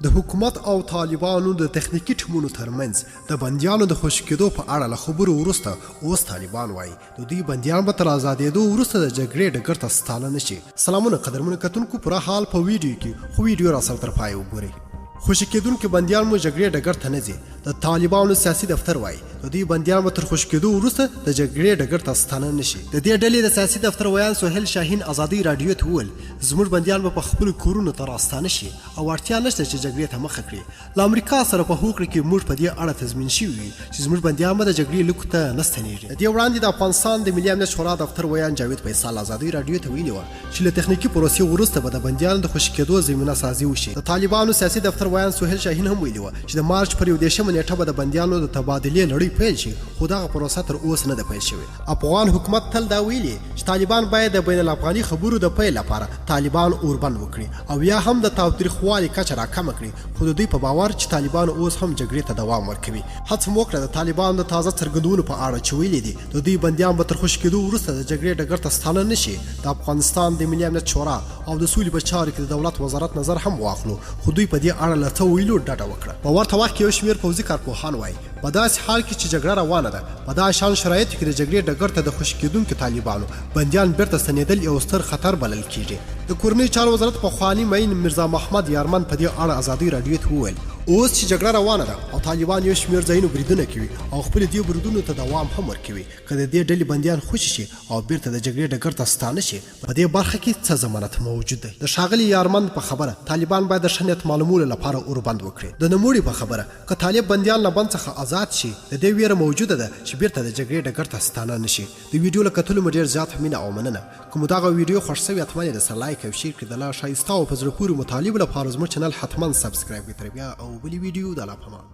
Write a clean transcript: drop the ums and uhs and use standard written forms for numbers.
د حکومت او طالبانو د تخنیکی ټیمونو ترمنځ د بندیانو د خوشي کېدو په اړه له خبرو وروسته اوس طالبان وایي د دوی بندیان به تر ازادېدو وروسته د جګړې ډګر ته ستانه نه شي. سلامونه قدرمنو کتونکو، پوره حال په ویډیو کې، خو ویډیو را سره تر پای وګورئ. خوشي کېدونکي بندیان مو جګړې ډګر ته نه ځي. د طالبانو سیاسي دفتر وایي د دوی بندیان به تر خوشي کېدو وروسته د جګړې ډګر ته ستانه نه شي. د دې ډلې د سیاسي دفتر ویان سهیل شاهین ازادۍ راډیو ته وویل زموږ بندیان به په خپلو کورونو ته راستانه شي او اړتیا نشته چې جګړې ته مخه کړي. له امریکا سره په هوکړه کې موږ په دې اړه تضمین شوي وي چې زموږ بندیان به د جګړې لیکو ته نه ستنېږي. د دې وړاندې د افغانستان د ملي امنیت شورا دفتر ویان جاوید فیصل ازادۍ راډیو ته ویلي وه چې له تخنیکي پروسې وروسته به د بندیانو د خوشي کېدو زمینه سازي وشي. د طالبانو سیاسي دفتر ویان سهیل شاهین هم ویلي وه چې د مارچ پر 21 نیټه به د بندیانو د تبادلې لړۍ پیل شي، خو دغه پروسه تر اوسه نه ده پیل شوې. افغان حکومت تل دا ویلي چې طالبان باید د بین الافغاني خبرو د پیل لپاره طالبان اوربند وکړي او یا هم د تاوتریخوالي کچه راکمه کړي، خو د دوی په باور چې طالبان اوس هم جګړې ته دوام ورکوي. هڅه مو وکړه د طالبانو د تازه څرګندونو په اړه چې ویلي دي د دوی بندیان به تر خوشي کېدو وروسته د جګړې ډګر ته ستانه نه شي، د افغانستان د ملي امنیت شورا او د سولې په چارو کې د دولت وزارت نظر هم واخلو، خو دوی په دې اړه له څه ویلو ډډه وکړه. په ورته وخت کې یو شمېر پوځي کارپوهان وایي په داسې حال کې چې جګړه روانه ده، په داسې شان شرایطو کې د جګړې ډګر ته د خوشي کېدونکو طالبانو بندیان بیرته ستنېدل یو ستر خطر بلل کېږي. د کورنۍ چارو وزارت پخواني معین میرزا محمد یارمن په دې اړه ازادۍ راډیو ته وویل اوس چې جګړه روانه ده او طالبان یو شمېر ځایونو بریدونه کوي او خپل دې بریدونو ته دوام هم ورکوي، که د دې ډلې بندیان خوشي شي او بیرته د جګړې ډګر ته ستانه شي، په دې برخه کې څه ضمانت موجود دی؟ د ښاغلي یارمن په خبره طالبان باید د ښه نیت معلومولو لپاره اوربند وکړي. د نوموړي په خبره که طالب بندیان له بند څخه آزاد شي، د دې ویره موجوده ده چې بیرته د جګړې ډګر ته ستانه نه شي. د ویډیو له کتلو مو ډېر زیات مینه او مننه. که مو دغه ویډیو خوښ شوی حتما یې درسره لایک او شیر کړئ. د لا ښایسته او په زړه پورې مطالبو لپاره زموږ چینل حتما سبسکرایب کړئ. تر بیا او بلې ویډیو د الله په امان.